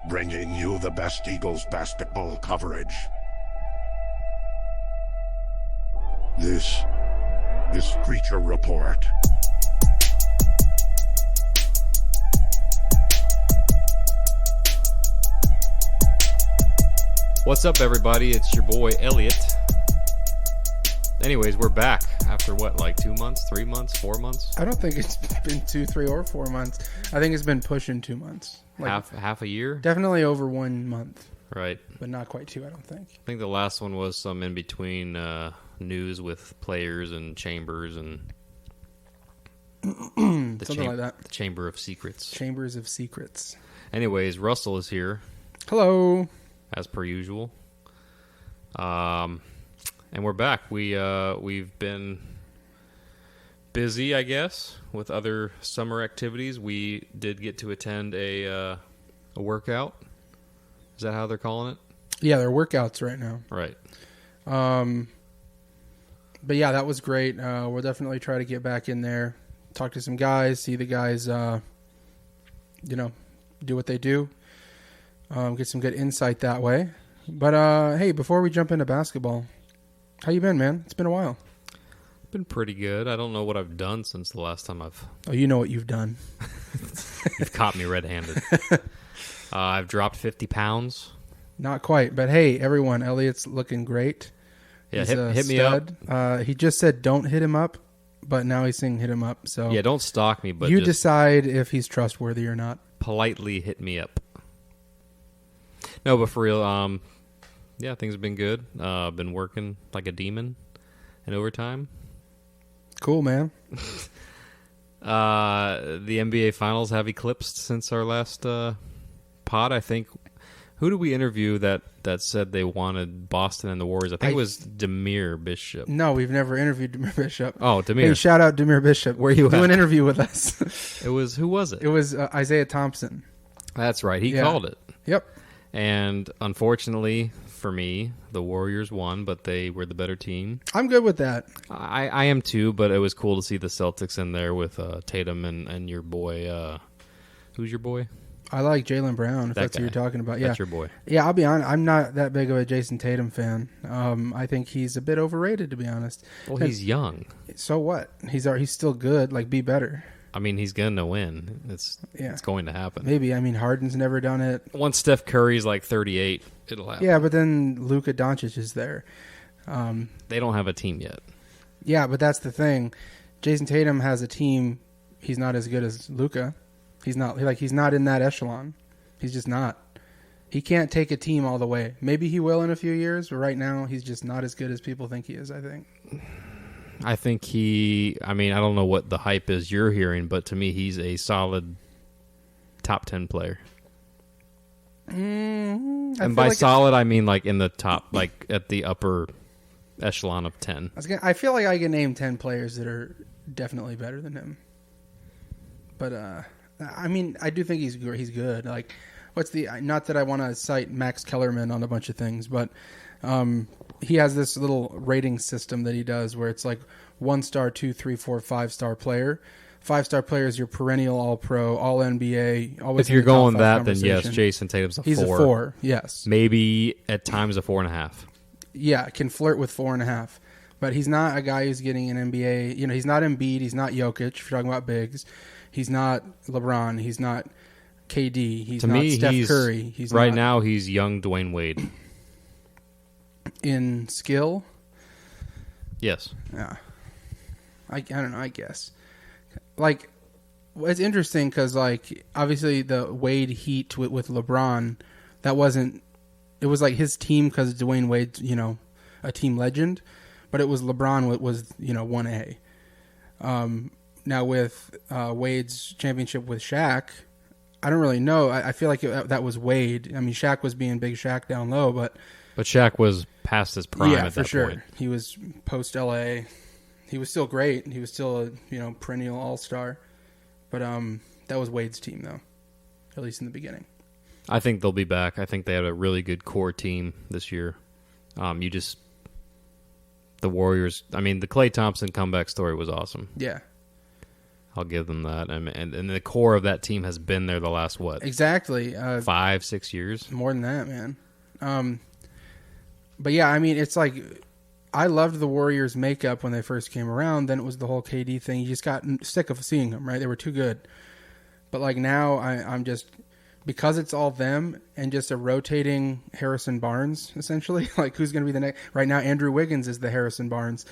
bringing you the best Eagles basketball coverage. This is Screecher Report. What's up, everybody? It's your boy, Elliott. Anyways, we're back after what, like 2 months, 3 months, 4 months? I don't think it's been 2, 3, or 4 months. I think it's been pushing 2 months. Like half a year? Definitely over 1 month. Right. But not quite 2, I don't think. I think the last one was some in-between news with players and chambers and something like that. The Chamber of Secrets. Chambers of Secrets. Anyways, Russell is here. Hello. As per usual. And we're back. We've been busy, I guess, with other summer activities. We did get to attend a workout. Is that how they're calling it? Yeah, they're workouts right now. Right. But yeah, that was great. We'll definitely try to get back in there, talk to some guys, see the guys, do what they do. Get some good insight that way. But hey, before we jump into basketball, how you been, man? It's been a while. Been pretty good. I don't know what I've done since the last time I've... Oh, you know what you've done. You've caught me red-handed. I've dropped 50 pounds. Not quite, but hey, everyone, Elliott's looking great. Yeah, hit me up. He just said don't hit him up, but now he's saying hit him up. So yeah, don't stalk me, but you just decide if he's trustworthy or not. Politely hit me up. No, but for real, yeah, things have been good. Been working like a demon in overtime. Cool, man. The NBA Finals have eclipsed since our last pod, I think. Who did we interview that said they wanted Boston and the Warriors? I think it was Demir Bishop. No, we've never interviewed Demir Bishop. Oh, Demir. Hey, shout out Demir Bishop. Where you do at? an interview with us. Who was it? It was Isaiah Thompson. That's right. He called it. Yep. And unfortunately for me, the Warriors won, but they were the better team. I'm good with that. I am too, but it was cool to see the Celtics in there with Tatum and your boy. Who's your boy? I like Jaylen Brown, if That that's guy. who you're talking about. Yeah. That's your boy. Yeah, I'll be honest. I'm not that big of a Jason Tatum fan. I think he's a bit overrated, to be honest. Well, he's young. So what? He's still good. Like, be better. I mean, he's going to win. It's going to happen. Maybe. I mean, Harden's never done it. Once Steph Curry's like 38, it'll happen. Yeah, but then Luka Doncic is there. They don't have a team yet. Yeah, but that's the thing. Jason Tatum has a team. He's not as good as Luka. He's not in that echelon. He's just not. He can't take a team all the way. Maybe he will in a few years, but right now he's just not as good as people think he is, I think. I think I don't know what the hype is you're hearing, but to me, he's a solid top 10 player. And by solid, I mean like in the top, like at the upper echelon of 10. I feel like I can name 10 players that are definitely better than him. But, I mean, I do think he's good. Like, not that I want to cite Max Kellerman on a bunch of things, but he has this little rating system that he does where it's like 1-star, 2, 3, 4, 5-star player. 5-star player is your perennial All-Pro, All-NBA. Always if you're in the top going five that, then conversation. yes, Jason Tatum's He's a 4, yes. Maybe at times a 4.5. Yeah, can flirt with 4.5. But he's not a guy who's getting an NBA. You know, he's not Embiid. He's not Jokic, if you're talking about bigs. He's not LeBron. He's not KD. He's not Steph Curry. Now he's young Dwayne Wade. In skill? Yes. Yeah. I don't know, I guess. Like, it's interesting because, like, obviously the Wade heat with LeBron, it was like his team because Dwayne Wade's, a team legend, but it was LeBron was 1A. Now with Wade's championship with Shaq, I don't really know. I feel like that was Wade. I mean, Shaq was being Big Shaq down low, but Shaq was past his prime at that sure. point. He was post LA. He was still great. He was still a perennial all-star. But that was Wade's team though, at least in the beginning. I think they'll be back. I think they have a really good core team this year. The Warriors. I mean, the Klay Thompson comeback story was awesome. Yeah. I'll give them that. And the core of that team has been there the last, what? Exactly. 5-6 years? More than that, man. But yeah, I mean, it's like, I loved the Warriors' makeup when they first came around. Then it was the whole KD thing. You just got sick of seeing them, right? They were too good. But like now, I'm just, because it's all them and just a rotating Harrison Barnes, essentially. Like, who's going to be the next? Right now, Andrew Wiggins is the Harrison Barnes.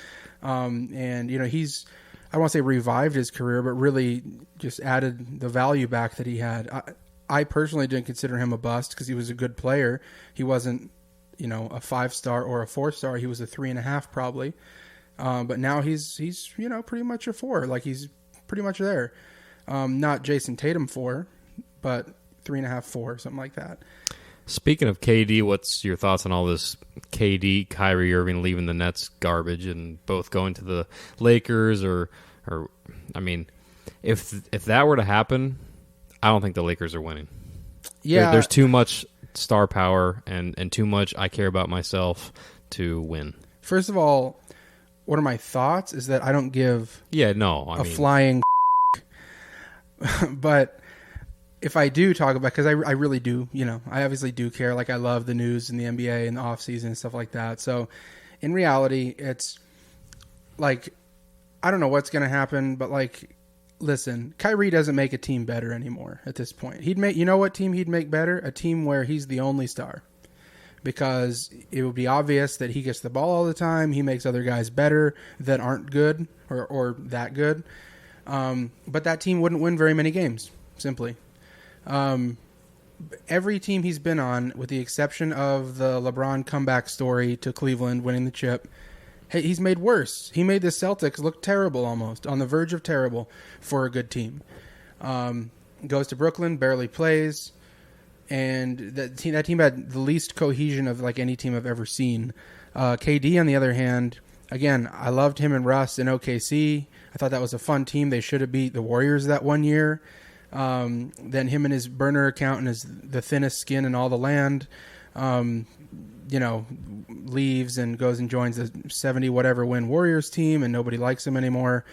And, you know, he's, I don't want to say revived his career, but really just added the value back that he had. I personally didn't consider him a bust because he was a good player. He wasn't, you know, a 5-star or a 4-star. He was a 3.5 probably. But now he's, you know, pretty much a 4. Like, he's pretty much there. Not Jason Tatum 4, but 3.5, 4, something like that. Speaking of KD, what's your thoughts on all this KD, Kyrie Irving leaving the Nets garbage and both going to the Lakers or I mean, if that were to happen, I don't think the Lakers are winning. Yeah. There's too much star power and too much I care about myself to win. First of all, one of my thoughts is that I don't give I mean, flying but if I do talk about, because I really do, you know, I obviously do care. Like, I love the news and the NBA and the offseason and stuff like that. So in reality, it's like, I don't know what's going to happen, but like, listen, Kyrie doesn't make a team better anymore at this point. He'd make, you know what team he'd make better? A team where he's the only star, because it would be obvious that he gets the ball all the time. He makes other guys better that aren't good or that good. But that team wouldn't win very many games, simply. Every team he's been on, with the exception of the LeBron comeback story to Cleveland winning the chip, he's made worse. He made the Celtics look terrible, almost on the verge of terrible for a good team. Goes to Brooklyn, barely plays, and that team had the least cohesion of like any team I've ever seen. KD, on the other hand, again, I loved him and Russ in OKC. I thought that was a fun team. They should have beat the Warriors that one year. Then him and his burner account and the thinnest skin in all the land, you know, leaves and goes and joins the 70 whatever win Warriors team, and nobody likes him anymore.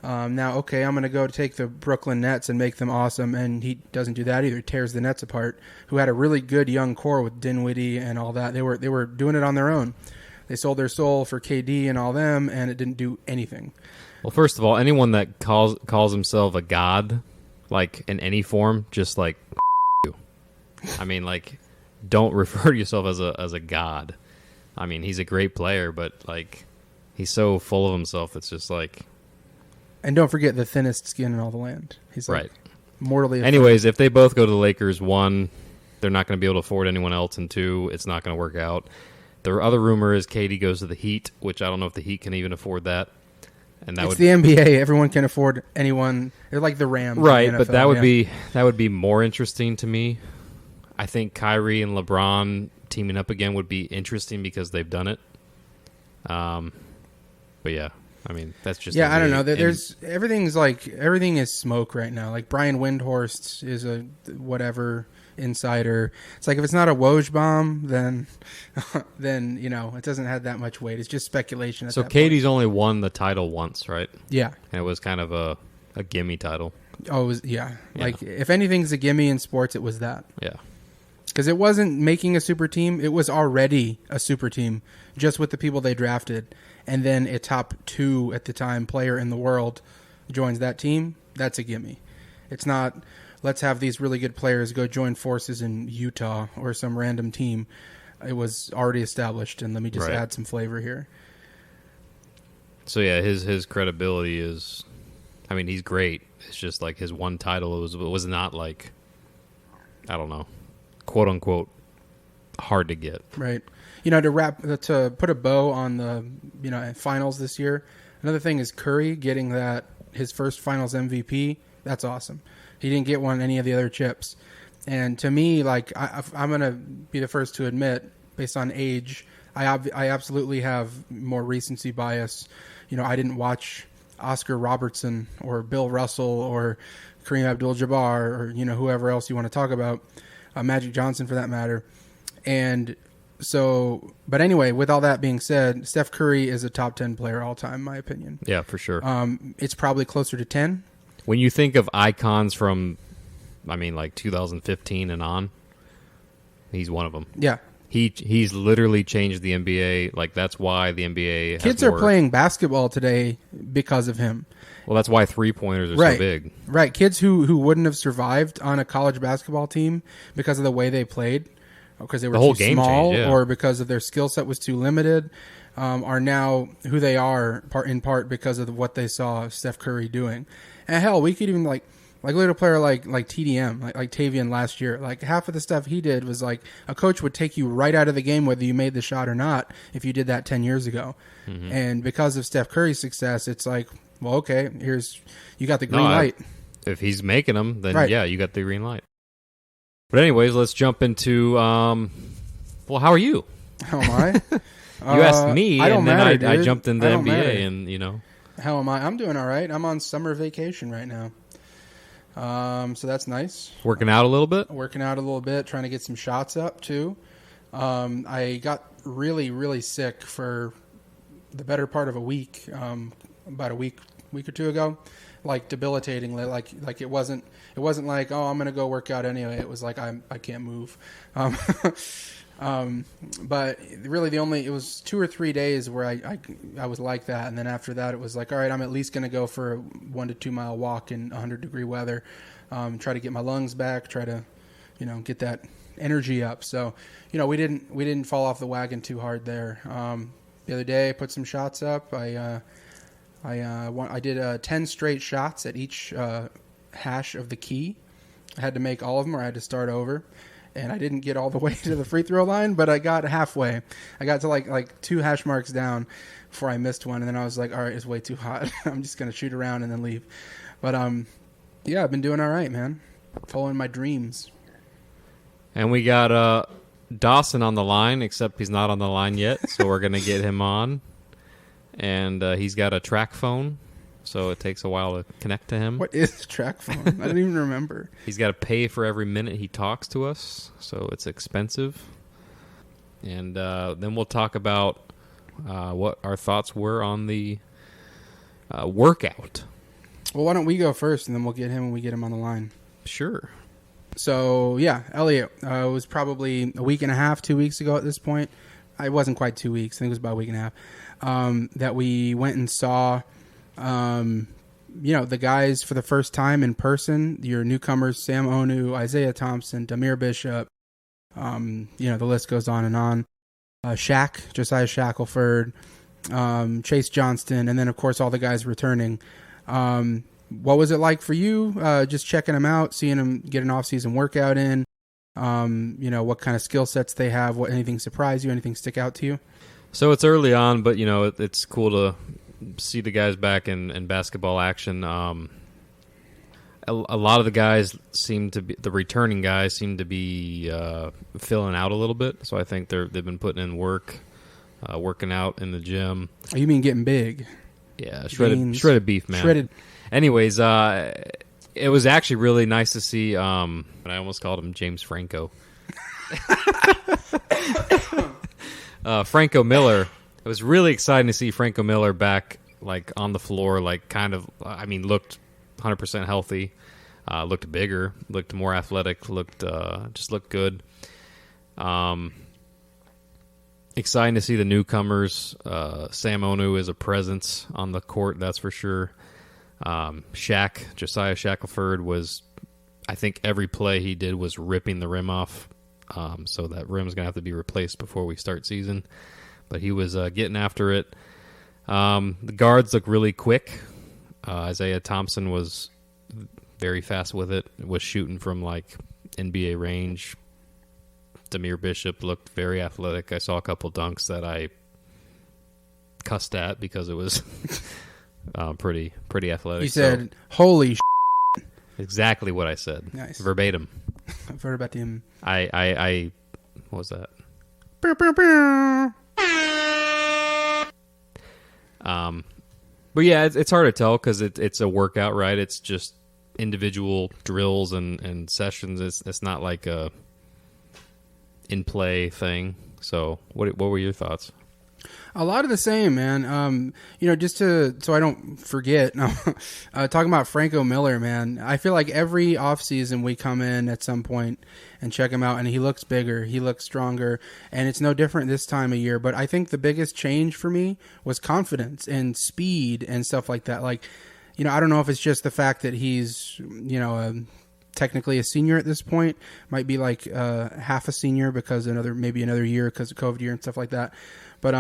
Now, okay, I'm going to go take the Brooklyn Nets and make them awesome, and he doesn't do that either. He tears the Nets apart, who had a really good young core with Dinwiddie and all that. They were doing it on their own. They sold their soul for KD and all them, and it didn't do anything. Well, first of all, anyone that calls himself a god, like in any form, just like you. I mean, like, don't refer to yourself as a god. I mean, he's a great player, but like, he's so full of himself. It's just like. And don't forget the thinnest skin in all the land. He's like, right. Mortally. Anyways, if they both go to the Lakers, 1, they're not going to be able to afford anyone else, and 2, it's not going to work out. The other rumor is KD goes to the Heat, which I don't know if the Heat can even afford that. And it's the NBA. Everyone can afford anyone. They're like the Rams, right? the NFL, but that would be more interesting to me. I think Kyrie and LeBron teaming up again would be interesting because they've done it. But yeah, I mean, that's just I don't know. There's everything is smoke right now. Like, Brian Windhorst is a whatever insider. It's like, if it's not a Woj bomb, then you know, it doesn't have that much weight. It's just speculation. So KD's only won the title once, right? Yeah, and it was kind of a gimme title. Oh, it was, yeah. Like, if anything's a gimme in sports, it was that. Yeah, because it wasn't making a super team. It was already a super team just with the people they drafted, and then a top 2 at the time player in the world joins that team. That's a gimme. It's not, let's have these really good players go join forces in Utah or some random team. It was already established, and let me just add some flavor here. So yeah, his credibility is, I mean, he's great. It's just like his one title was not like, I don't know, quote unquote, hard to get. Right. You know, to put a bow on the, you know, finals this year. Another thing is Curry getting his first finals MVP. That's awesome. He didn't get any of the other chips. And to me, like, I'm going to be the first to admit, based on age, I absolutely have more recency bias. You know, I didn't watch Oscar Robertson or Bill Russell or Kareem Abdul-Jabbar or, you know, whoever else you want to talk about, Magic Johnson for that matter. And so, but anyway, with all that being said, Steph Curry is a top 10 player all time, in my opinion. Yeah, for sure. It's probably closer to 10. when you think of icons from, I mean, like 2015 and on, he's one of them. Yeah. He's literally changed the NBA. Like, that's why the NBA Kids has are playing basketball today because of him. Well, that's why three-pointers are so big. Right. Kids who wouldn't have survived on a college basketball team because of the way they played, because they were too small, changed, yeah. or because of their skill set was too limited, are now who they are in part because of what they saw Steph Curry doing. And hell, we could even like look at a player like TDM, like Tavian last year. Like, half of the stuff he did was like a coach would take you right out of the game whether you made the shot or not if you did that 10 years ago. Mm-hmm. And because of Steph Curry's success, it's like, well, okay, you got the green light. If he's making them, then yeah, you got the green light. But anyways, let's jump into, well, how are you? How am I? You asked me, and then I jumped into NBA, matter. and, you know. How am I? I'm doing all right. I'm on summer vacation right now. So that's nice. Working out a little bit? Working out a little bit, trying to get some shots up, too. I got really, really sick for the better part of a week, about a week or two ago, like debilitating. Like it wasn't like, oh, I'm going to go work out anyway. It was like, I can't move. But really it was 2 or 3 days where I was like that. And then after that, it was like, all right, I'm at least going to go for a 1 to 2 mile walk in 100-degree weather, try to get my lungs back, try to, get that energy up. So, we didn't fall off the wagon too hard there. The other day I put some shots up. I did 10 straight shots at each, hash of the key. I had to make all of them or I had to start over. And I didn't get all the way to the free throw line, but I got halfway. I got to like 2 hash marks down before I missed one, and then I was like, all right, it's way too hot. I'm just going to shoot around and then leave. But yeah, I've been doing all right, man. Following my dreams. And we got Dawson on the line, except he's not on the line yet, so we're going to get him on. And he's got a track phone, so it takes a while to connect to him. What is track phone? I didn't even remember. He's got to pay for every minute he talks to us, so it's expensive. And then we'll talk about what our thoughts were on the workout. Well, why don't we go first, and then we'll get him when we get him on the line. Sure. So, yeah, Elliott, it was probably a week and a half, 2 weeks ago at this point. It wasn't quite 2 weeks. I think it was about a week and a half, that we went and saw... the guys for the first time in person, your newcomers, Sam Onu, Isaiah Thompson, Damir Bishop, the list goes on and on. Josiah Shackelford, Chase Johnston, and then, of course, all the guys returning. What was it like for you, just checking them out, seeing them get an off-season workout in? What kind of skill sets they have? Anything surprise you? Anything stick out to you? So it's early on, but, it's cool to see the guys back in basketball action. A lot of the guys the returning guys seem to be filling out a little bit. So I think they've been putting in work, working out in the gym. Oh, you mean getting big? Yeah, shredded beef, man. Shredded. Anyways, it was actually really nice to see. And I almost called him James Franco. Franco Miller. It was really exciting to see Franco Miller back, like, on the floor, like, looked 100% healthy, looked bigger, looked more athletic, just looked good. Exciting to see the newcomers. Sam Onu is a presence on the court, that's for sure. Josiah Shackelford was, I think every play he did was ripping the rim off, so that rim's going to have to be replaced before we start season. But he was getting after it. The guards look really quick. Isaiah Thompson was very fast with it. Was shooting from like NBA range. Damir Bishop looked very athletic. I saw a couple dunks that I cussed at because it was pretty athletic. You said, "Holy shit." Exactly what I said. Nice. Verbatim. Verbatim. I what was that? But yeah, it's hard to tell because it's a workout, right? It's just individual drills and sessions. It's not like a in play thing. So what were your thoughts? A lot of the same, man. Just so I don't forget, talking about Franco Miller, man. I feel like every offseason we come in at some point and check him out, and he looks bigger, he looks stronger, and it's no different this time of year. But I think the biggest change for me was confidence and speed and stuff like that. Like, I don't know if it's just the fact that he's, technically a senior at this point, might be like half a senior because maybe another year because of COVID year and stuff like that. But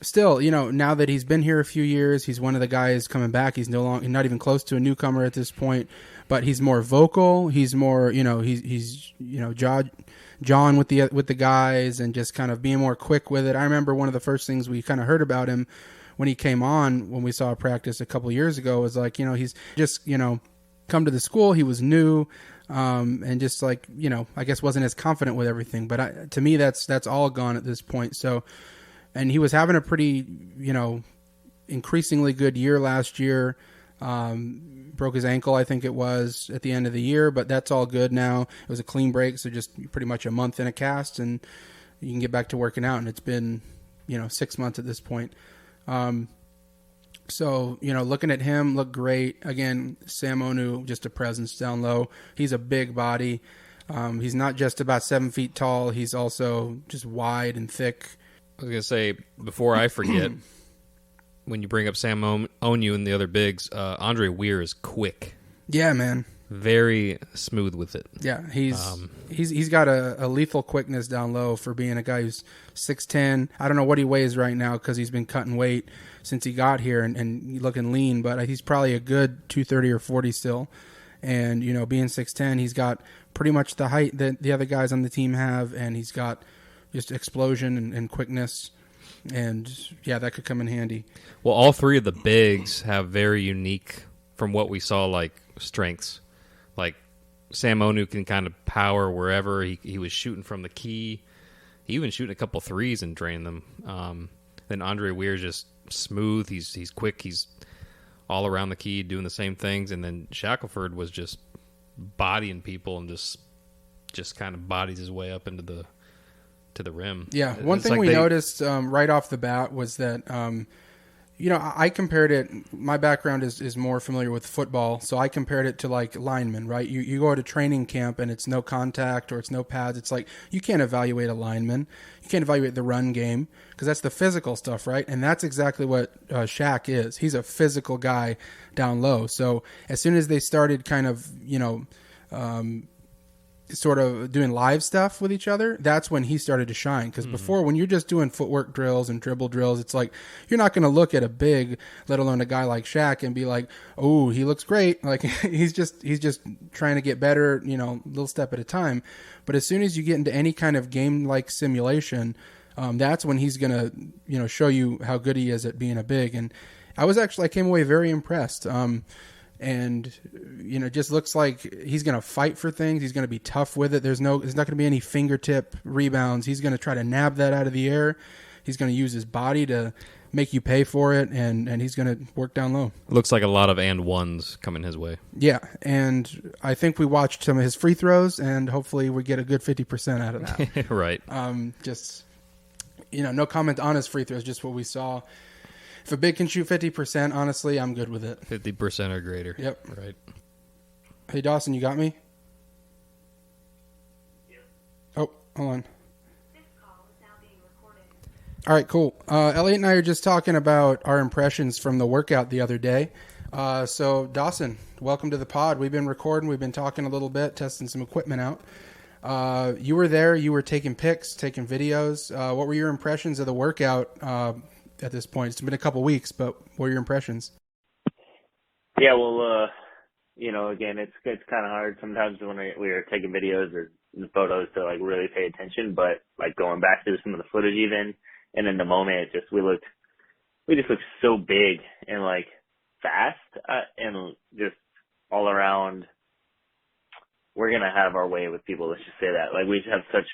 still, now that he's been here a few years, he's one of the guys coming back. He's not even close to a newcomer at this point, but he's more vocal. He's more, he's John with the guys and just kind of being more quick with it. I remember one of the first things we kind of heard about him when he came on, when we saw practice a couple of years ago, was like, he's just, come to the school. He was new. And just like, I guess wasn't as confident with everything, but to me, that's all gone at this point. So, and he was having a pretty, increasingly good year last year. Broke his ankle, I think it was, at the end of the year, but that's all good now. It was a clean break, so just pretty much a month in a cast, and you can get back to working out. And it's been, 6 months at this point. So, looking at him, look great. Again, Sam Onu, just a presence down low. He's a big body. He's not just about 7 feet tall. He's also just wide and thick. I was going to say, before I forget, when you bring up Sam Onu and the other bigs, Andre Weir is quick. Yeah, man. Very smooth with it. Yeah, he's got a lethal quickness down low for being a guy who's 6'10". I don't know what he weighs right now because he's been cutting weight since he got here and looking lean, but he's probably a good 230 or 40 still. And, being 6'10", he's got pretty much the height that the other guys on the team have, and he's got just explosion and quickness. And, yeah, that could come in handy. Well, all three of the bigs have very unique, from what we saw, like, strengths. Like, Sam Onu can kind of power wherever. He was shooting from the key. He even shooting a couple threes and drained them. Then Andre Weir's just smooth. He's quick. He's all around the key doing the same things. And then Shackelford was just bodying people and just kind of bodies his way up into the rim. Yeah, one thing we noticed right off the bat was that I compared it. My background is more familiar with football, so I compared it to like linemen, right? You go to training camp and it's no contact or it's no pads. It's like you can't evaluate a lineman. You can't evaluate the run game because that's the physical stuff, right? And that's exactly what Shaq is. He's a physical guy down low. So as soon as they started kind of, sort of doing live stuff with each other, that's when he started to shine. Because before, when you're just doing footwork drills and dribble drills, it's like you're not going to look at a big, let alone a guy like Shaq, and be like, "Oh, he looks great." Like he's just trying to get better, little step at a time. But as soon as you get into any kind of game-like simulation, that's when he's going to show you how good he is at being a big. And I came away very impressed. And, it just looks like he's going to fight for things. He's going to be tough with it. There's not going to be any fingertip rebounds. He's going to try to nab that out of the air. He's going to use his body to make you pay for it, and he's going to work down low. Looks like a lot of and ones coming his way. Yeah, and I think we watched some of his free throws, and hopefully we get a good 50% out of that. Right. No comment on his free throws, just what we saw. If a big can shoot 50%, honestly, I'm good with it. 50% or greater. Yep. Right. Hey, Dawson, you got me? Yep. Oh, hold on. This call is now being recorded. All right, cool. Elliott and I are just talking about our impressions from the workout the other day. So, Dawson, welcome to the pod. We've been recording. We've been talking a little bit, testing some equipment out. You were there. You were taking pics, taking videos. What were your impressions of the workout at this point? It's been a couple weeks, but what are your impressions? Yeah, well, again, it's kind of hard sometimes when we are taking videos or photos to like really pay attention, but like going back through some of the footage even, and in the moment, we just looked so big and like fast, and just all around. We're gonna have our way with people. Let's just say that. Like we just have such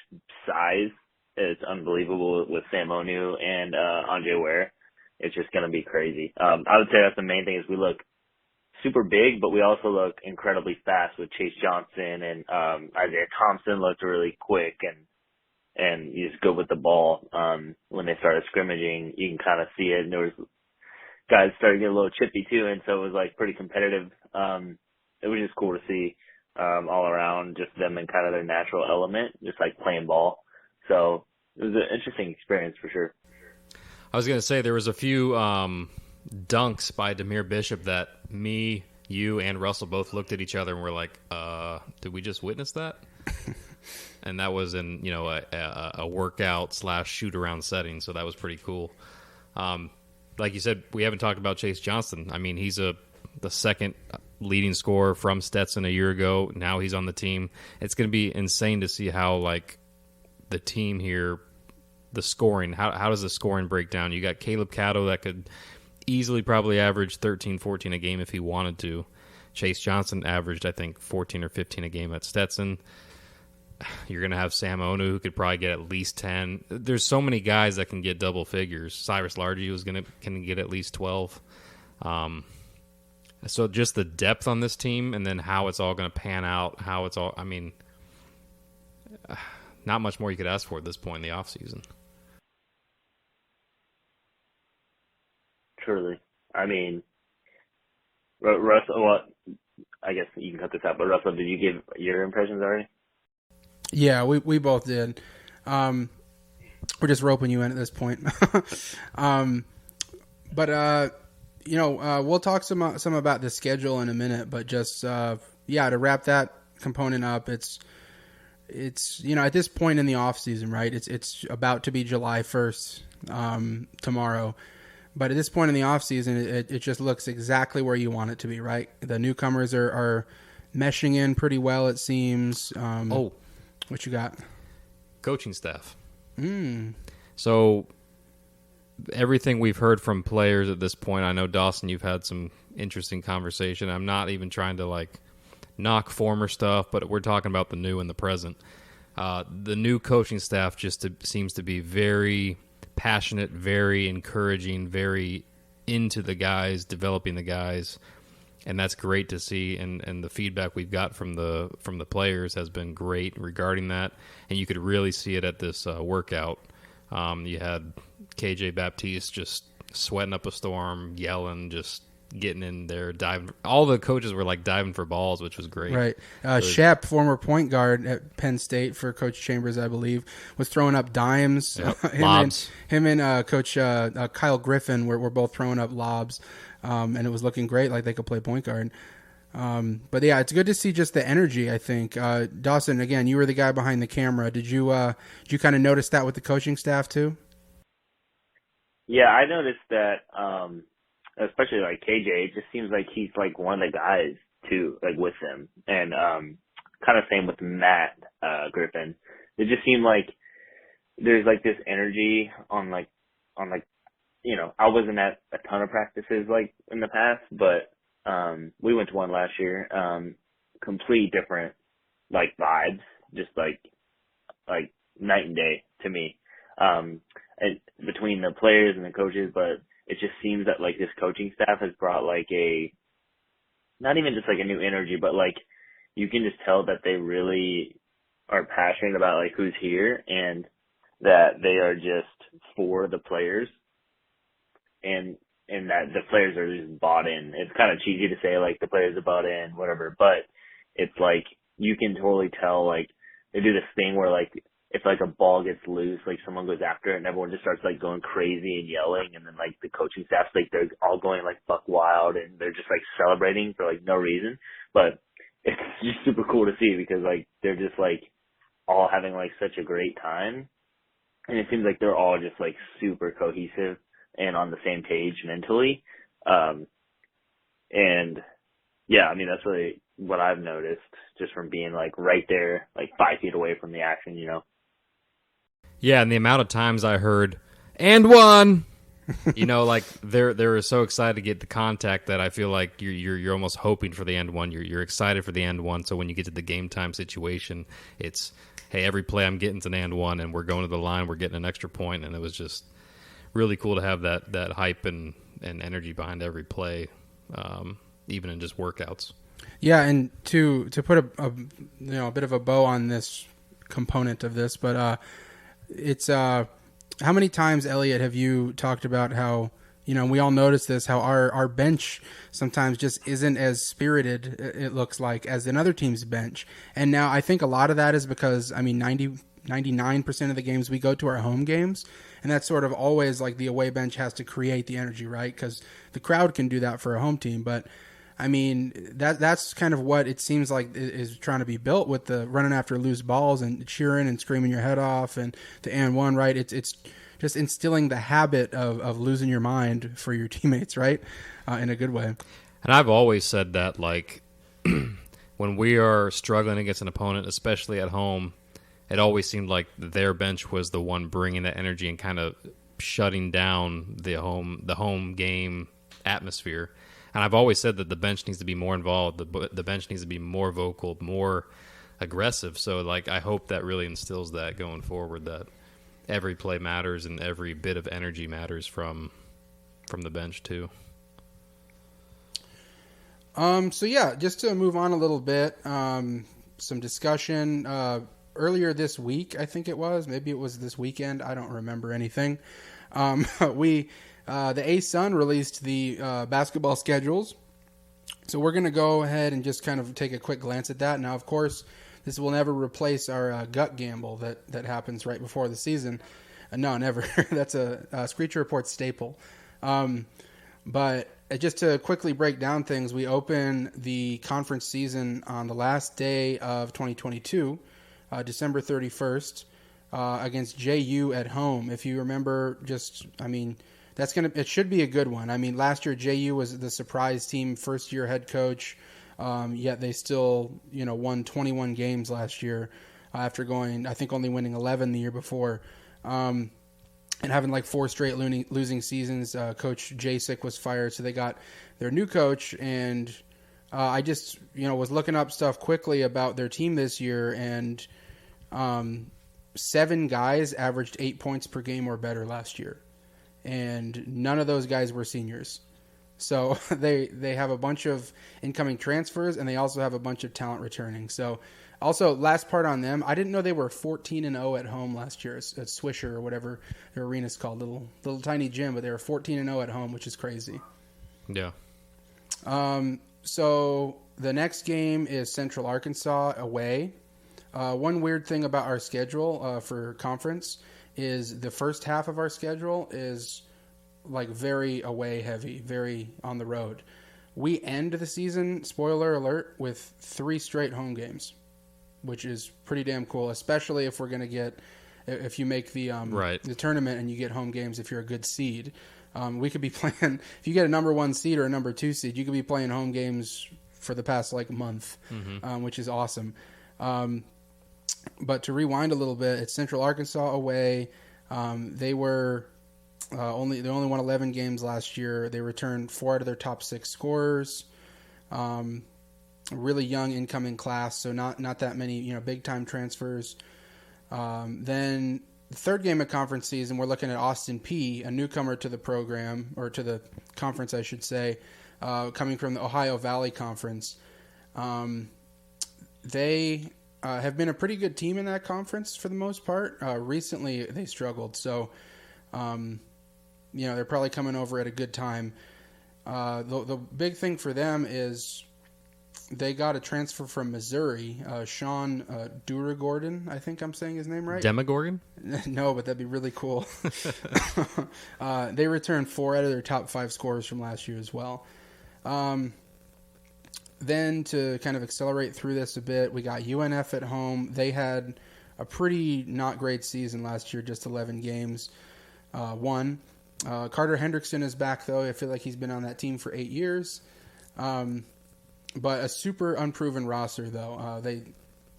size. It's unbelievable with Sam Onu and Andre Ware. It's just going to be crazy. I would say that's the main thing is we look super big, but we also look incredibly fast with Chase Johnson and Isaiah Thompson looked really quick. and you just go with the ball. When they started scrimmaging, you can kind of see it, and there was guys started to get a little chippy too, and so it was like pretty competitive. It was just cool to see all around, just them in kind of their natural element, just like playing ball. So it was an interesting experience for sure. I was going to say there was a few dunks by Demir Bishop that me, you, and Russell both looked at each other and were like, did we just witness that? And that was in, you know, a workout / shoot around setting, so that was pretty cool. Like you said, we haven't talked about Chase Johnston. I mean, he's the second leading scorer from Stetson a year ago. Now he's on the team. It's going to be insane to see how, like, the team here, the scoring, how does the scoring break down? You got Caleb Cato that could easily probably average 13, 14 a game if he wanted to. Chase Johnston averaged, I think, 14 or 15 a game at Stetson. You're going to have Sam Onu, who could probably get at least 10. There's so many guys that can get double figures. Cyrus Largy can get at least 12. So just the depth on this team, and then how it's all going to pan out, I mean, not much more you could ask for at this point in the offseason. Truly. I mean, Russell, well, I guess you can cut this out, but Russell, did you give your impressions already? Yeah, we both did. We're just roping you in at this point. But we'll talk some about the schedule in a minute. But just to wrap that component up, it's at this point in the off season, right? It's about to be July 1st tomorrow. But at this point in the off season, it just looks exactly where you want it to be, right? The newcomers are meshing in pretty well, it seems. What you got? Coaching staff. So everything we've heard from players at this point, I know, Dawson, you've had some interesting conversation. I'm not even trying to, like, knock former stuff, but we're talking about the new and the present. The new coaching staff just seems to be very passionate, very encouraging, very into the guys, developing the guys. And that's great to see, and the feedback we've got from the players has been great regarding that. And you could really see it at this workout. You had KJ Baptiste just sweating up a storm, yelling, just getting in there, diving. All the coaches were like diving for balls, which was great. Right. Shep, former point guard at Penn State for Coach Chambers, I believe, was throwing up dimes. Yep. Lobs. Him and Coach Kyle Griffin were both throwing up lobs. And it was looking great, like they could play point guard. But yeah, it's good to see just the energy, I think. Dawson, again, you were the guy behind the camera. Did you kind of notice that with the coaching staff too? Yeah, I noticed that, especially like KJ, it just seems like he's like one of the guys too, like with them. And kind of same with Matt Griffin. It just seemed like there's like this energy on I wasn't at a ton of practices like in the past, but we went to one last year. Complete different like vibes, just like night and day to me. And between the players and the coaches, but it just seems that like this coaching staff has brought like not even just like a new energy, but like you can just tell that they really are passionate about like who's here and that they are just for the players. And that the players are just bought in. It's kind of cheesy to say like the players are bought in, whatever, but it's like you can totally tell like they do this thing where like if like a ball gets loose, like someone goes after it and everyone just starts like going crazy and yelling, and then like the coaching staff's like they're all going like buck wild and they're just like celebrating for like no reason. But it's just super cool to see because like they're just like all having like such a great time, and it seems like they're all just like super cohesive and on the same page mentally. And yeah, I mean, that's really what I've noticed just from being like right there, like 5 feet away from the action, you know? Yeah. And the amount of times I heard, and one, like they were so excited to get the contact that I feel like you're almost hoping for the end one. You're excited for the end one. So when you get to the game time situation, it's, hey, every play I'm getting to an and one and we're going to the line, we're getting an extra point. And it was just really cool to have that hype and energy behind every play, even in just workouts. Yeah, and to put a bit of a bow on this component of this, but it's how many times, Elliott, have you talked about how, we all notice this, how our bench sometimes just isn't as spirited, it looks like, as another team's bench. And now I think a lot of that is because, 99% of the games we go to are home games. And that's sort of always like the away bench has to create the energy, right? Because the crowd can do that for a home team. But, that's kind of what it seems like is trying to be built with the running after loose balls and cheering and screaming your head off and the and one, right? It's just instilling the habit of losing your mind for your teammates, right? In a good way. And I've always said that, like, when we are struggling against an opponent, especially at home, it always seemed like their bench was the one bringing that energy and kind of shutting down the home game atmosphere. And I've always said that the bench needs to be more involved. The bench needs to be more vocal, more aggressive. So, like, I hope that really instills that going forward, that every play matters and every bit of energy matters from the bench too. So yeah, just to move on a little bit, some discussion earlier this week, I think it was, maybe it was this weekend, I don't remember anything. The A-Sun released the basketball schedules. So we're going to go ahead and just kind of take a quick glance at that. Now, of course, this will never replace our gut gamble that happens right before the season. No, never. That's a Screecher Report staple. But just to quickly break down things, we open the conference season on the last day of 2022, December 31st, against JU at home. If you remember, it should be a good one. Last year JU was the surprise team, first year head coach. Yet they still, won 21 games last year after only winning 11 the year before, and having like 4 straight losing seasons. Coach Jacek was fired, so they got their new coach. And I just, was looking up stuff quickly about their team this year, and 7 guys averaged 8 points per game or better last year, and none of those guys were seniors. So they have a bunch of incoming transfers, and they also have a bunch of talent returning. So also, last part on them, I didn't know they were 14-0 at home last year at Swisher or whatever their arena's called, little tiny gym, but they were 14-0 at home, which is crazy. Yeah. So the next game is Central Arkansas away. One weird thing about our schedule for conference is the first half of our schedule is like very away heavy, very on the road. We end the season, spoiler alert, with 3 straight home games, which is pretty damn cool, especially if we're going to if you make the tournament and you get home games if you're a good seed. We could be playing, if you get a number 1 seed or a number 2 seed, you could be playing home games for the past month, which is awesome. But to rewind a little bit, it's Central Arkansas away. They only won 11 games last year. They returned 4 out of their top 6 scorers. Really young incoming class, so not that many big time transfers. Then the third game of conference season, we're looking at Austin Peay, a newcomer to the program, or to the conference, I should say, coming from the Ohio Valley Conference. They have been a pretty good team in that conference for the most part. Recently, they struggled, so they're probably coming over at a good time. The big thing for them is they got a transfer from Missouri, Sean Duragordon. I think I'm saying his name right. Demogorgon? No, but that'd be really cool. They returned 4 out of their top 5 scorers from last year as well. Then to kind of accelerate through this a bit, we got UNF at home. They had a pretty not great season last year, just 11 games, won. Carter Hendrickson is back, though. I feel like he's been on that team for 8 years. But a super unproven roster, though.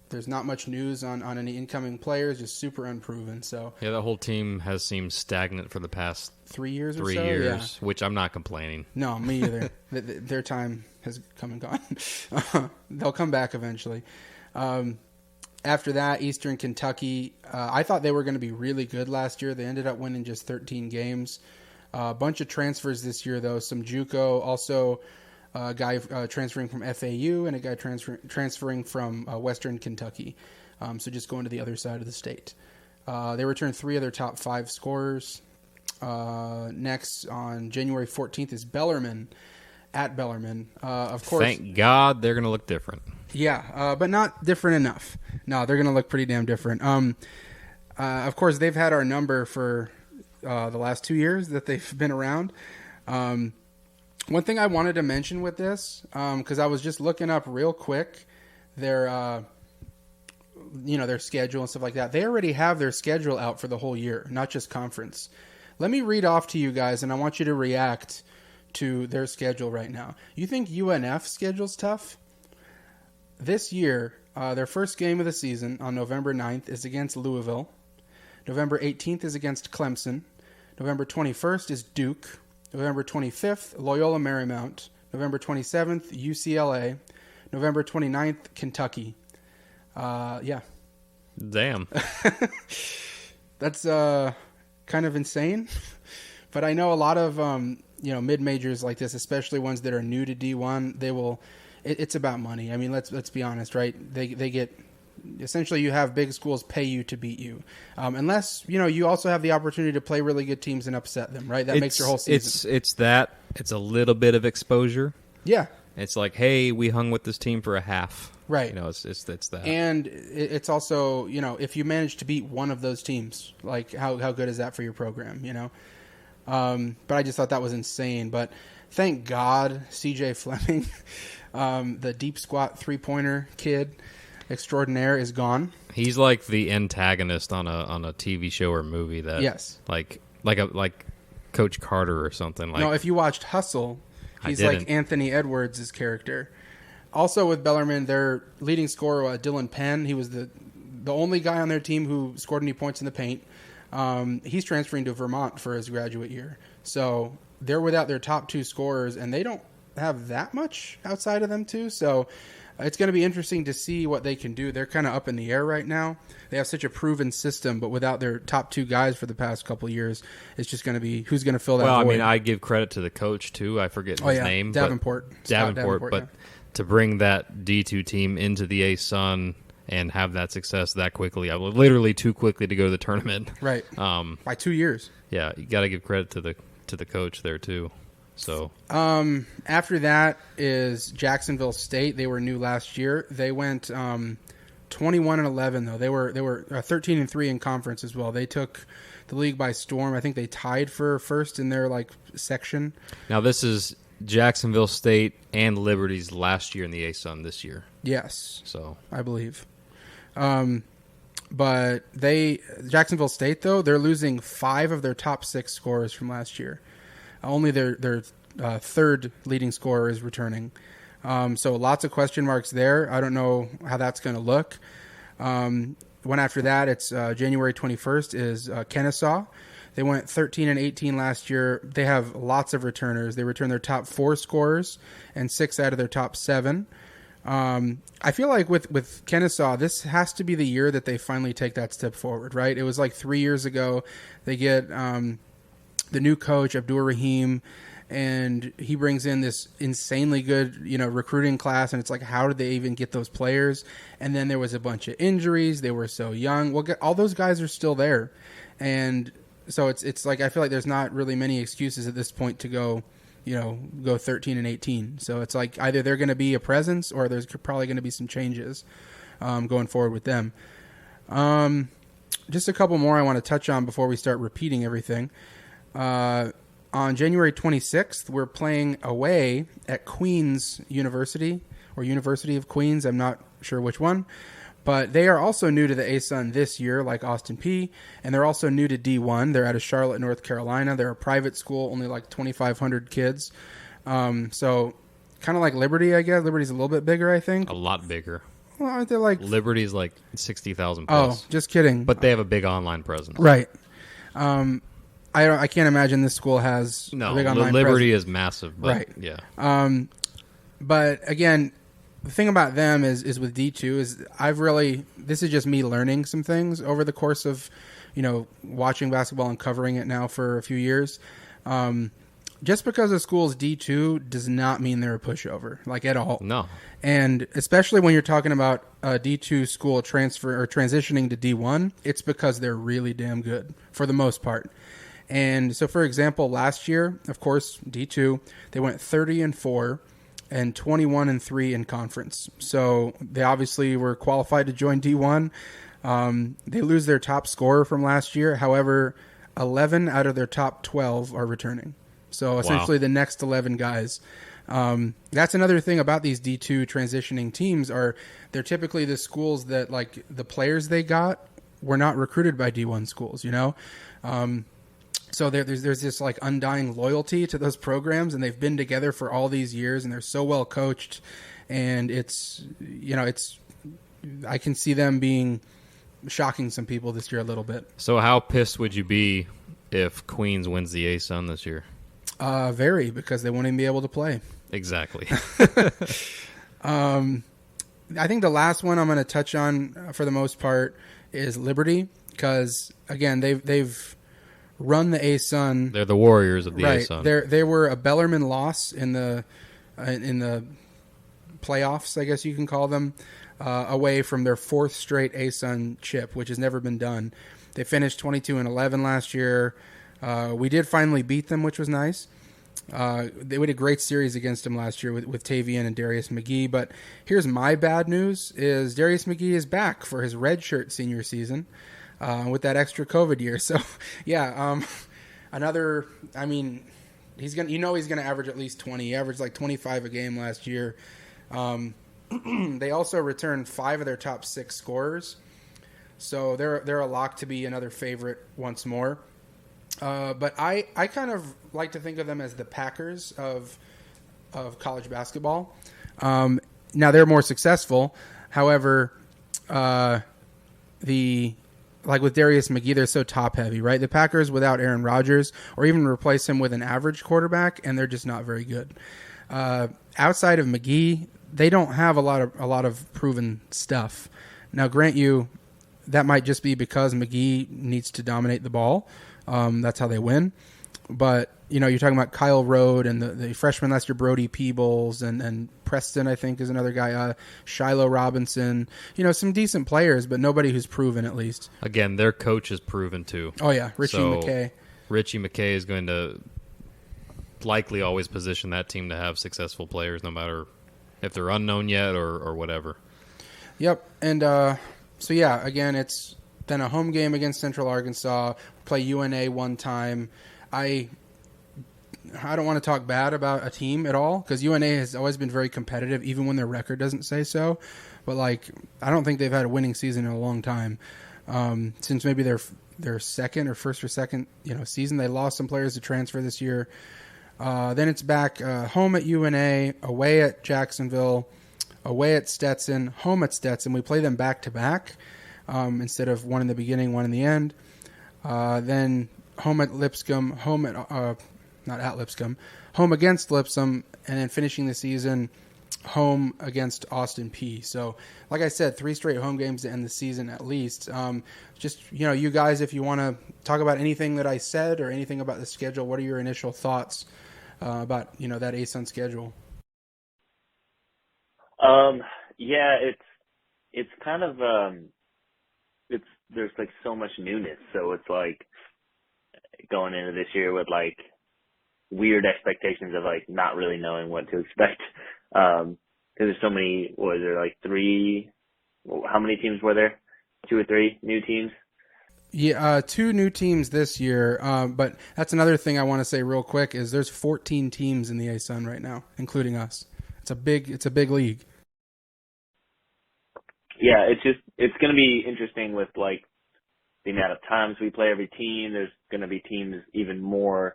There's not much news on any incoming players, just super unproven. So yeah, the whole team has seemed stagnant for the past 3 years or so. 3 years, yeah. Which I'm not complaining. No, me either. Their time has come and gone. They'll come back eventually. After that, Eastern Kentucky. I thought they were going to be really good last year. They ended up winning just 13 games. A bunch of transfers this year, though. Some JUCO, also a guy transferring from FAU, and a guy transferring from Western Kentucky. So just going to the other side of the state. They returned 3 of their top 5 scorers. Next, on January 14th, is Bellarmine at Bellarmine. Of course, Thank God they're going to look different. Yeah, but not different enough. No, they're going to look pretty damn different. Of course, they've had our number for the last 2 years that they've been around. One thing I wanted to mention with this, because I was just looking up real quick their schedule and stuff like that. They already have their schedule out for the whole year, not just conference. Let me read off to you guys, and I want you to react to their schedule right now. You think UNF's schedule's tough? This year, their first game of the season on November 9th is against Louisville. November 18th is against Clemson. November 21st is Duke. November 25th, Loyola Marymount. November 27th, UCLA. November 29th, Kentucky. Yeah. Damn. That's kind of insane. But I know a lot of mid-majors like this, especially ones that are new to D1, they will. It's about money. I mean, let's be honest, right? They get essentially you have big schools pay you to beat you, unless you also have the opportunity to play really good teams and upset them, right? That makes your whole season. It's a little bit of exposure. Yeah. It's like, hey, we hung with this team for a half. Right. It's that. And it's also, if you manage to beat one of those teams, like how good is that for your program, But I just thought that was insane. But thank God CJ Fleming, the deep squat 3-pointer kid extraordinaire, is gone. He's like the antagonist on a TV show or movie that like Coach Carter or something. Like, no, if you watched Hustle, he's like Anthony Edwards' character. Also with Bellarmine, their leading scorer, Dylan Penn, he was the only guy on their team who scored any points in the paint. He's transferring to Vermont for his graduate year. So they're without their top 2 scorers, and they don't have that much outside of them too. So it's going to be interesting to see what they can do. They're kind of up in the air right now. They have such a proven system, but without their top 2 guys for the past couple of years, it's just going to be who's going to fill that void. Well, I mean, I give credit to the coach too. I forget his name. Davenport. But to bring that D2 team into the A-Sun and have that success that quickly, literally too quickly to go to the tournament. Right. By 2 years. Yeah, you got to give credit to the coach there too. So after that is Jacksonville State. They were new last year. They went 21-11 though. They were 13-3 in conference as well. They took the league by storm. I think they tied for first in their section. Now this is Jacksonville State and Liberty's last year in the A-Sun this year. Yes. So I believe. But Jacksonville State though, they're losing 5 of their top 6 scorers from last year. Only their third leading scorer is returning. So lots of question marks there. I don't know how that's going to look. One after that, it's January 21st is Kennesaw. They went 13-18 last year. They have lots of returners. They return their top 4 scorers and 6 out of their top 7. I feel like with Kennesaw, this has to be the year that they finally take that step forward, right? It was like 3 years ago. They get the new coach, Abdur Rahim, and he brings in this insanely good, recruiting class, and it's like, how did they even get those players? And then there was a bunch of injuries. They were so young. Well, all those guys are still there, and so it's like I feel like there's not really many excuses at this point to go 13-18. So it's like either they're going to be a presence or there's probably going to be some changes going forward with them. Just a couple more I want to touch on before we start repeating everything. On January 26th, we're playing away at Queens University, or University of Queens. I'm not sure which one. But they are also new to the A-Sun this year, like Austin Peay. And they're also new to D1. They're out of Charlotte, North Carolina. They're a private school, only like 2,500 kids. So kind of like Liberty, I guess. Liberty's a little bit bigger, I think. A lot bigger. Well, aren't they like... Liberty's like 60,000 plus. Oh, just kidding. But they have a big online presence. Right. I can't imagine this school has a big online Liberty presence. is massive. But, right. Yeah. But again, the thing about them is with D2 is this is just me learning some things over the course of, watching basketball and covering it now for a few years. just because a school's D2 does not mean they're a pushover, like at all. No. And especially when you're talking about a D2 school transfer or transitioning to D1, it's because they're really damn good for the most part. And so, for example, last year, of course, D2, they went 30-4 and 21-3 in conference. So they obviously were qualified to join D1. They lose their top scorer from last year. However, 11 out of their top 12 are returning. So essentially the next 11 guys. That's another thing about these D2 transitioning teams are they're typically the schools that, like, the players they got were not recruited by D1 schools, you know? So there's this like undying loyalty to those programs, and they've been together for all these years, and they're so well coached, and it's, you know, I can see them being shocking some people this year a little bit. So how pissed would you be if Queens wins the A-Sun this year? Very, because they won't even be able to play. Exactly. I think the last one I'm going to touch on for the most part is Liberty, because again they've run the A-Sun. They're the Warriors of the right. A-Sun. They were a Bellarmine loss in the playoffs, I guess you can call them, away from their fourth straight A-Sun chip, which has never been done. They finished 22-11 last year. We did finally beat them, which was nice. They had a great series against them last year with Tavian and Darius McGee. But here's my bad news: is Darius McGee is back for his redshirt senior season with that extra COVID year. So yeah, another. I mean, he's gonna average at least 20. He averaged like 25 a game last year. They also returned 5 of their top 6 scorers, so they're a lock to be another favorite once more. But I kind of like to think of them as the Packers of college basketball. Now they're more successful. However, like with Darius McGee, they're so top heavy, right? The Packers without Aaron Rodgers, or even replace him with an average quarterback, and they're just not very good. Outside of McGee, they don't have a lot of proven stuff. Now, grant you, that might just be because McGee needs to dominate the ball. That's how they win. But, you know, you're talking about Kyle Rode and the freshman last year, Brody Peebles, and Preston, I think, is another guy. Shiloh Robinson. You know, some decent players, but nobody who's proven, at least. Again, their coach is proven too. Oh, yeah, Richie McKay. Richie McKay is going to likely always position that team to have successful players, no matter if they're unknown yet or whatever. Yep. And so, yeah, again, it's then a home game against Central Arkansas. Play UNA one time. I don't want to talk bad about a team at all, because UNA has always been very competitive, even when their record doesn't say so. But, like, I don't think they've had a winning season in a long time. Since maybe their second or first or second season. They lost some players to transfer this year. Then it's back home at UNA, away at Jacksonville, away at Stetson, home at Stetson. We play them back to back instead of one in the beginning, one in the end. Then home at Lipscomb, home against Lipscomb, and then finishing the season home against Austin Peay. So, like I said, 3 straight home games to end the season at least. Just, you guys, if you want to talk about anything that I said or anything about the schedule, what are your initial thoughts about, that A-Sun schedule? Yeah, it's kind of, there's like so much newness. So it's like going into this year with like weird expectations of like not really knowing what to expect. Cause there's so many, was there like 3, how many teams were there? 2 or 3 new teams? Yeah, 2 new teams this year. But that's another thing I want to say real quick is there's 14 teams in the A-Sun right now, including us. It's a big league. Yeah, it's going to be interesting with like the amount of times we play every team. There's going to be teams even more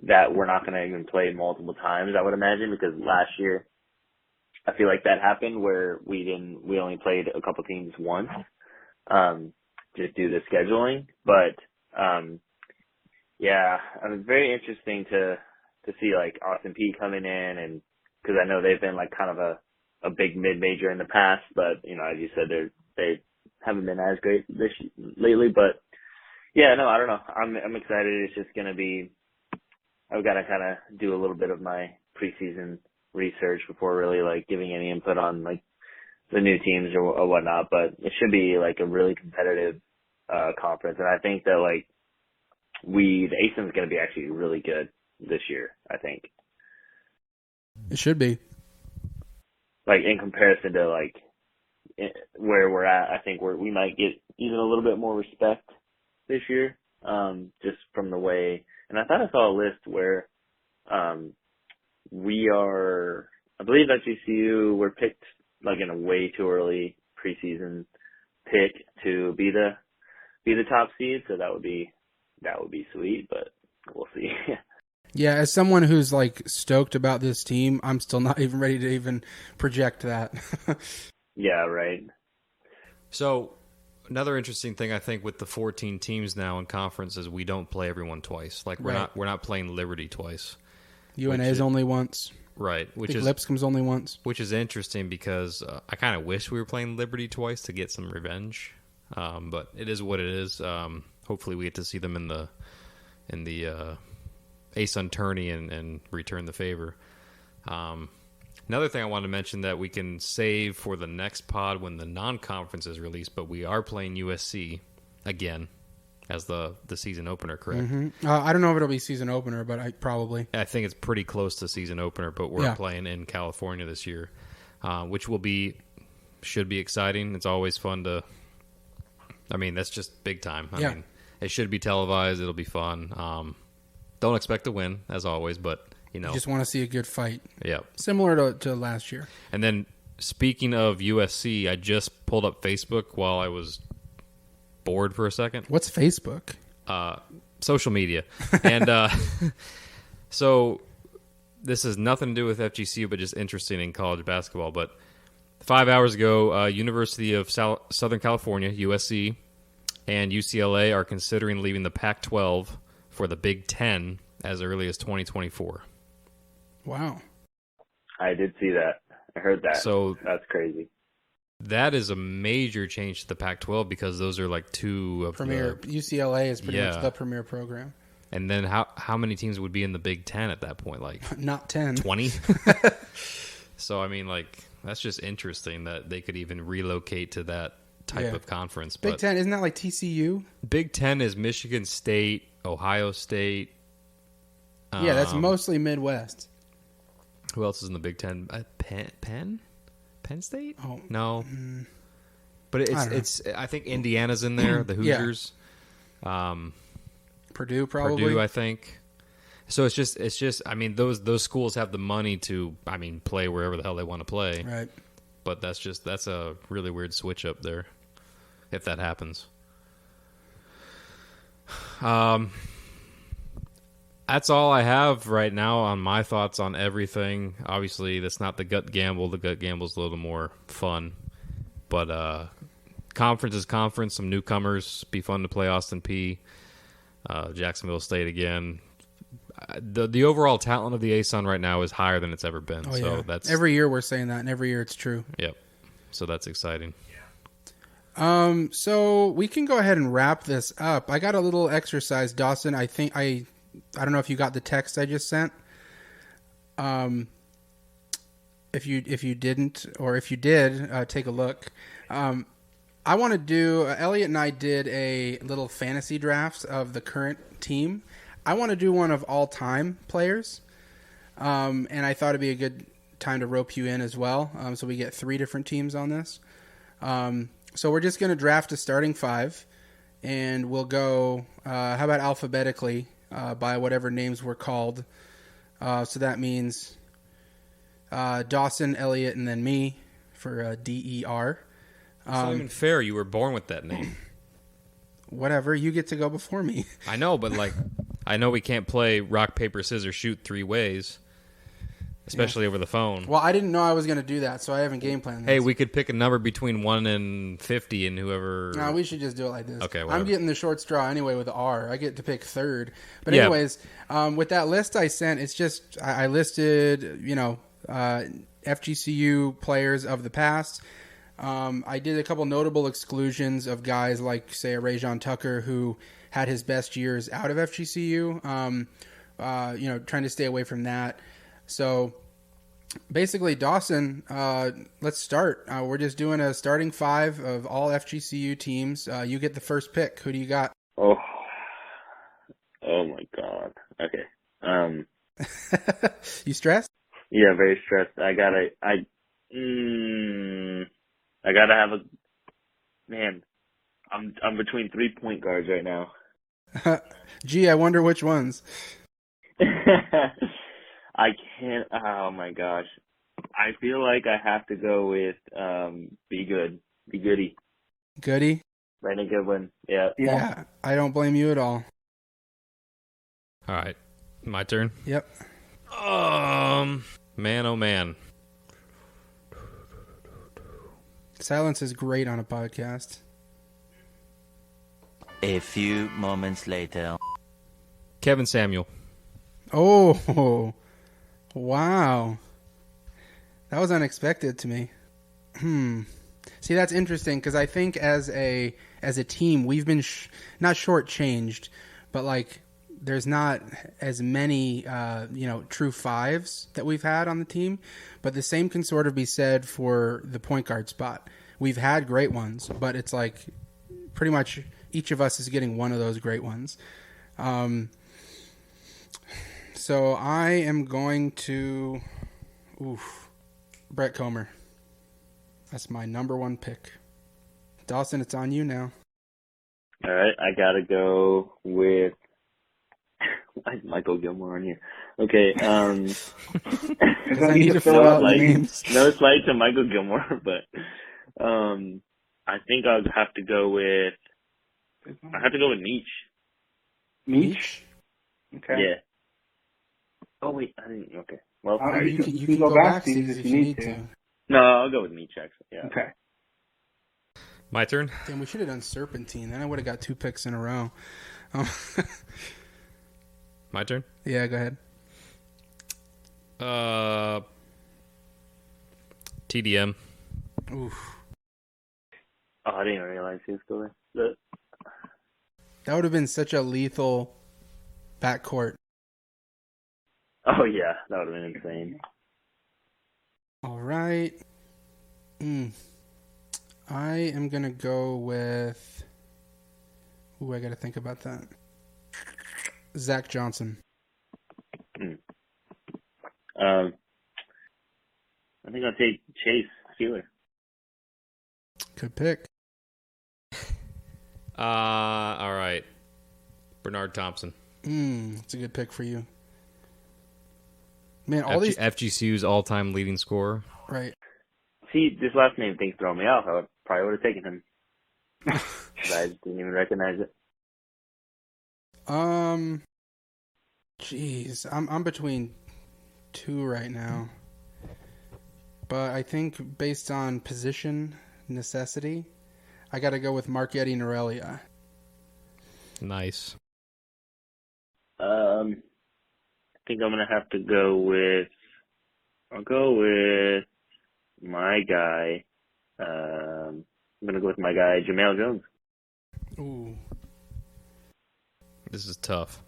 that we're not going to even play multiple times, I would imagine, because last year I feel like that happened where we only played a couple teams once, just due to scheduling. But, yeah, it's very interesting to see like Austin Peay coming in, and cause I know they've been like kind of a big mid-major in the past, but, as you said, they haven't been as great lately, but yeah, no, I don't know. I'm excited. It's just going to be, I've got to kind of do a little bit of my preseason research before really like giving any input on like the new teams or whatnot. But it should be like a really competitive conference, and I think that like the ASUN's going to be actually really good this year. I think It should be. Like in comparison to like where we're at, I think we might get even a little bit more respect this year, just from the way. And I thought I saw a list where we are, I believe at GCU, we're picked like in a way too early preseason pick to be the top seed. So that would be sweet, but we'll see. Yeah, as someone who's like stoked about this team, I'm still not even ready to even project that. Yeah, right. So another interesting thing I think with the 14 teams now in conference is we don't play everyone twice. Like we're not playing Liberty twice. UNA's only once. Right, which is Lipscomb's only once. Which is interesting because I kind of wish we were playing Liberty twice to get some revenge. But it is what it is. Hopefully we get to see them in the ASUN tourney and return the favor. Another thing I wanted to mention that we can save for the next pod when the non-conference is released, but we are playing USC again as the season opener, correct? Mm-hmm. I don't know if it'll be season opener, but I think it's pretty close to season opener, but we're playing in California this year, which should be exciting. It's always fun to. I mean, that's just big time. I mean, it should be televised. It'll be fun. Don't expect to win, as always, but, you just want to see a good fight. Yeah. Similar to last year. And then, speaking of USC, I just pulled up Facebook while I was bored for a second. What's Facebook? Social media. And so, this has nothing to do with FGCU, but just interesting in college basketball. But 5 hours ago, University of Southern California, USC, and UCLA are considering leaving the Pac-12 for the Big Ten as early as 2024. Wow. I did see that. I heard that. So that's crazy. That is a major change to the Pac-12 because those are like two of premier. UCLA is pretty much the premier program. And then how many teams would be in the Big Ten at that point? Like not 10. 20? So I mean, like that's just interesting that they could even relocate to that type of conference. Big Ten, isn't that like TCU? Big Ten is Michigan State, Ohio State. Yeah, that's mostly Midwest. Who else is in the Big Ten? Penn State? Oh no, but it's. I think Indiana's in there. The Hoosiers. Purdue probably. Purdue, I think. So it's just. I mean, those schools have the money to. I mean, play wherever the hell they want to play. Right. But that's a really weird switch up there, if that happens. That's all I have right now on my thoughts on everything. Obviously, that's not the gut gamble. The gut gamble's a little more fun. But conference is conference. Some newcomers. Be fun to play Austin Peay. Jacksonville State again. The overall talent of the ASUN right now is higher than it's ever been. Oh, so yeah. that's every year we're saying that, and every year it's true. Yep. So that's exciting. So we can go ahead and wrap this up. I got a little exercise, Dawson. I think I don't know if you got the text I just sent. If you didn't, or if you did, take a look. I want to do. Elliott and I did a little fantasy draft of the current team. I want to do one of all-time players, and I thought it'd be a good time to rope you in as well. So we get 3 different teams on this. So we're just going to draft a starting 5, and we'll go. How about alphabetically by whatever names were called? So that means Dawson, Elliott, and then me for DER. It's not even fair. You were born with that name. Whatever. You get to go before me. I know, but like, I know we can't play rock, paper, scissors, shoot 3 ways, especially over the phone. Well, I didn't know I was going to do that, so I haven't game planned this. Hey, we could pick a number between 1 and 50 and whoever... No, we should just do it like this. Okay, whatever. I'm getting the short straw anyway with R. I get to pick 3rd. But anyways, with that list I sent, it's just... I listed, FGCU players of the past. I did a couple notable exclusions of guys like, say, a Rajon Tucker who had his best years out of FGCU. trying to stay away from that. So basically, Dawson, let's start. We're just doing a starting 5 of all FGCU teams. You get the first pick. Who do you got? Oh my God. Okay. You stressed? Yeah, very stressed. I gotta have man. I'm between 3 point guards right now. Gee, I wonder which ones. I can't. Oh my gosh. I feel like I have to go with Be Goody. Goody? Brandon Goodwin. Yeah. Yeah, I don't blame you at all. All right, my turn. Yep. Man, oh man. Silence is great on a podcast. A few moments later. Kevin Samuel. Oh, wow. That was unexpected to me. See, that's interesting because I think as a team, we've been not shortchanged, but like there's not as many true 5s that we've had on the team. But the same can sort of be said for the point guard spot. We've had great ones, but it's like pretty much each of us is getting one of those great ones. So I am going to Brett Comer. That's my number 1 pick. Dawson, it's on you now. All right, I gotta go with Michael Gilmore on here. Okay, Because I need to fill out the names. No slight to Michael Gilmore, but I think I'll have to go with Meech. Meech? Okay. Yeah. Oh wait, I didn't. Okay. Well, You can go back to if you need to. no, I'll go with Meech actually. Yeah. Okay. My turn. Damn, we should have done Serpentine. Then I would have got 2 picks in a row. My turn. Yeah, go ahead. TDM. Oof. Oh, I didn't realize he was still there. That would have been such a lethal backcourt. Oh yeah, that would have been insane. All right. I am going to go with... I got to think about that. Zach Johnson. I think I'll take Chase Steeler. Good pick. All right. Bernard Thompson. That's a good pick for you. Man, all these... FGCU's all-time leading scorer. Right. See, this last name thing's throwing me off. I probably would have taken him. I just didn't even recognize it. Jeez, I'm between 2 right now. But I think based on position necessity, I got to go with Marchetti Norelia. Nice. I think I'm gonna have to go with. I'll go with my guy. I'm gonna go with my guy Jamel Jones. Ooh. This is tough.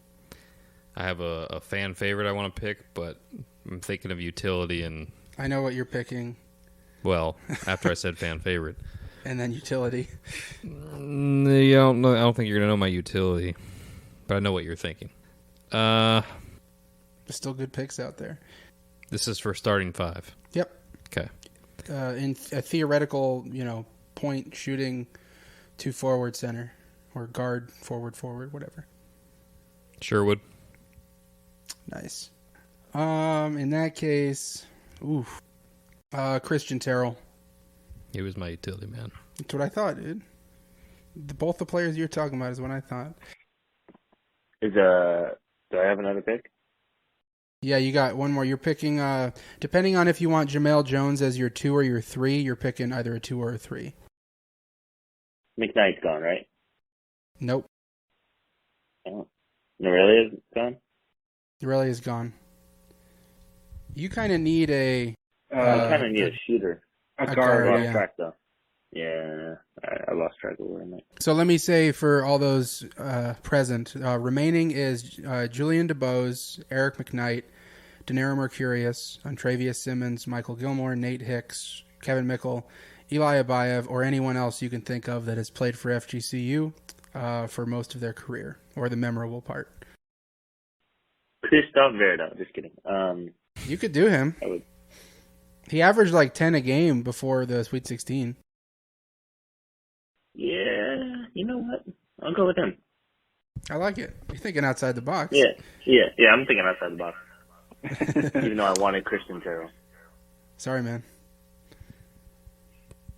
I have a fan favorite I want to pick, but I'm thinking of utility and... I know what you're picking. Well, after I said fan favorite. And then utility. I don't think you're going to know my utility, but I know what you're thinking. There's still good picks out there. This is for starting 5. Yep. Okay. In a theoretical, point shooting 2 forward center or guard forward, whatever. Sherwood. Nice. In that case, Christian Terrell. He was my utility man. That's what I thought, dude. Both the players you're talking about is what I thought. Do I have another pick? Yeah, you got one more. You're picking, depending on if you want Jamel Jones as your 2 or your 3, you're picking either a 2 or a 3. McKnight's gone, right? Nope. Oh. Norelia's gone? Norelli is gone. You kind of need a... I kind of need a shooter. A guard, yeah. Track, though. Yeah, I lost track of where I'm at. So let me say for all those present, remaining is Julian DeBose, Eric McKnight, Denaro Mercurius, Antravius Simmons, Michael Gilmore, Nate Hicks, Kevin Mickle, Eli Abayev, or anyone else you can think of that has played for FGCU for most of their career, or the memorable part. Christoph Verdal, just kidding. You could do him. I would. He averaged like 10 a game before the Sweet 16. Yeah, you know what? I'll go with him. I like it. You're thinking outside the box. Yeah, I'm thinking outside the box. Even though I wanted Christian Terrell. Sorry, man.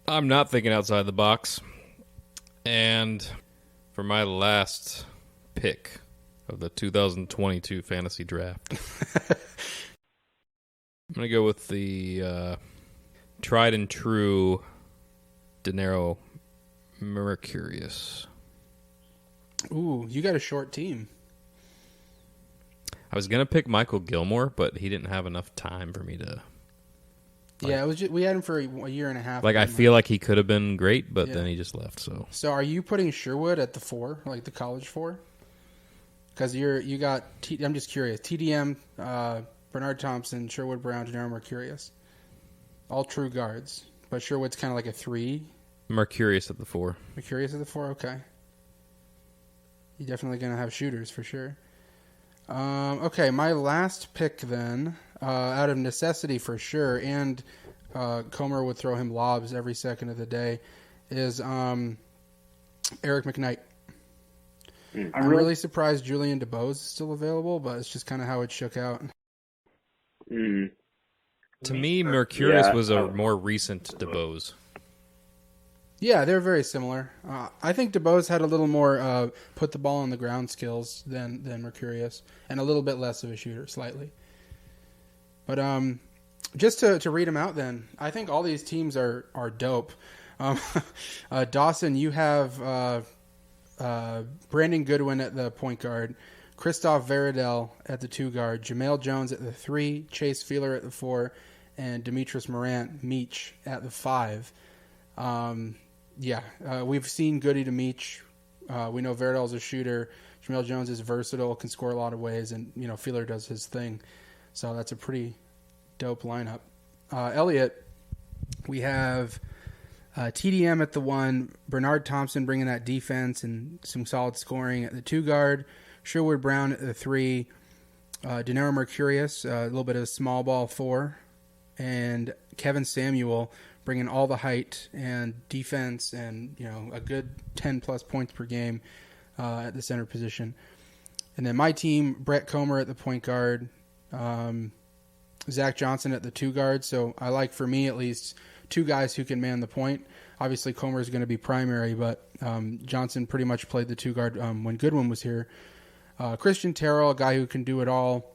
I'm not thinking outside the box. And for my last pick of the 2022 fantasy draft, I'm going to go with the tried and true Denaro Mercurius. Ooh, you got a short team. I was going to pick Michael Gilmore, but he didn't have enough time for me to... Yeah, it was we had him for a year and a half. I feel like he could have been great, but then he just left. So are you putting Sherwood at the 4, like the college 4? Because you got... I'm just curious. TDM, Bernard Thompson, Sherwood Brown, Denaro Mercurius. All true guards. But Sherwood's kind of like a 3. Mercurius at the 4. Mercurius at the 4, okay. You're definitely going to have shooters for sure. Okay, my last pick then, out of necessity for sure, and Comer would throw him lobs every second of the day, is Eric McKnight. I'm really surprised Julian DeBose is still available, but it's just kind of how it shook out. Mm. To me, Mercurius was a more recent DeBose. Yeah, they're very similar. I think DeBose had a little more put the ball on the ground skills than Mercurius, and a little bit less of a shooter, slightly. But just to read them out then, I think all these teams are dope. Dawson, you have Brandon Goodwin at the point guard, Christoph Verdal at the 2 guard, Jamel Jones at the 3, Chase Feeler at the 4, and Demetrius Morant, Meach, at the 5. We've seen Goody to Meach. We know Verdal's a shooter. Jamel Jones is versatile, can score a lot of ways, and Feeler does his thing. So that's a pretty dope lineup. Elliott, we have TDM at the 1, Bernard Thompson bringing that defense and some solid scoring at the 2 guard, Sherwood Brown at the 3, Denaro Mercurius, a little bit of small ball 4, and Kevin Samuel bringing all the height and defense and a good 10 plus points per game at the center position. And then my team, Brett Comer at the point guard, Zach Johnson at the 2 guard. So I like, for me at least, 2 guys who can man the point. Obviously Comer is going to be primary, but Johnson pretty much played the 2 guard when Goodwin was here. Christian Terrell, a guy who can do it all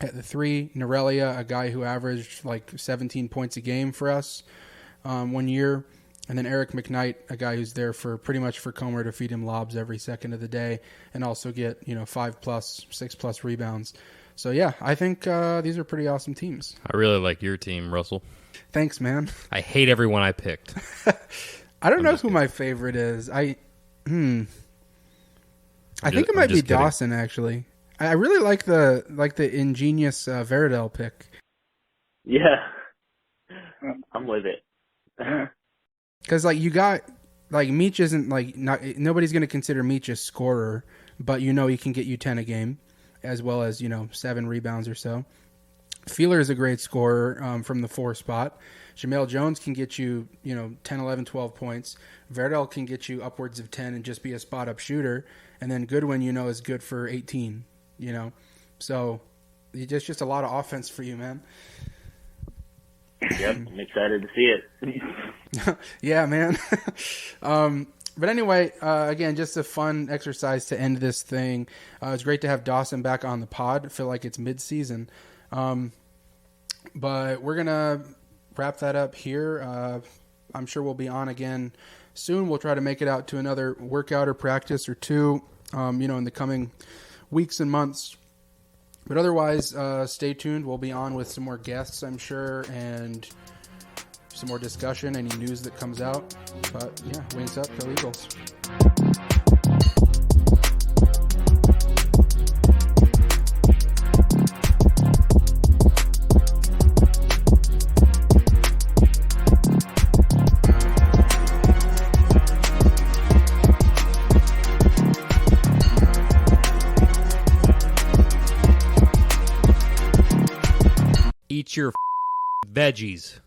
at the 3. Norelia, a guy who averaged like 17 points a game for us 1 year. And then Eric McKnight, a guy who's there for pretty much for Comer to feed him lobs every second of the day and also get 5 plus, 6 plus rebounds. So yeah, I think these are pretty awesome teams. I really like your team, Russell. Thanks, man. I hate everyone I picked. I don't know who my favorite is. I think it might be Dawson, actually. I really like the ingenious Verdal pick. Yeah, I'm with it. Because you got Meach isn't nobody's going to consider Meach a scorer, but he can get you 10 a game, as well as 7 rebounds or so. Feeler is a great scorer from the 4 spot. Jamel Jones can get you 10, 11, 12 points. Verdal can get you upwards of 10 and just be a spot up shooter, and then Goodwin is good for 18. So just a lot of offense for you, man. Yep, I'm excited to see it. Yeah, man. But anyway, again, just a fun exercise to end this thing. It's great to have Dawson back on the pod. I feel like it's mid-season. But we're going to wrap that up here. I'm sure we'll be on again soon. We'll try to make it out to another workout or practice or 2, in the coming weeks and months. But otherwise, stay tuned. We'll be on with some more guests, I'm sure, and some more discussion, any news that comes out. But yeah, wings up, go Eagles. Eat your veggies.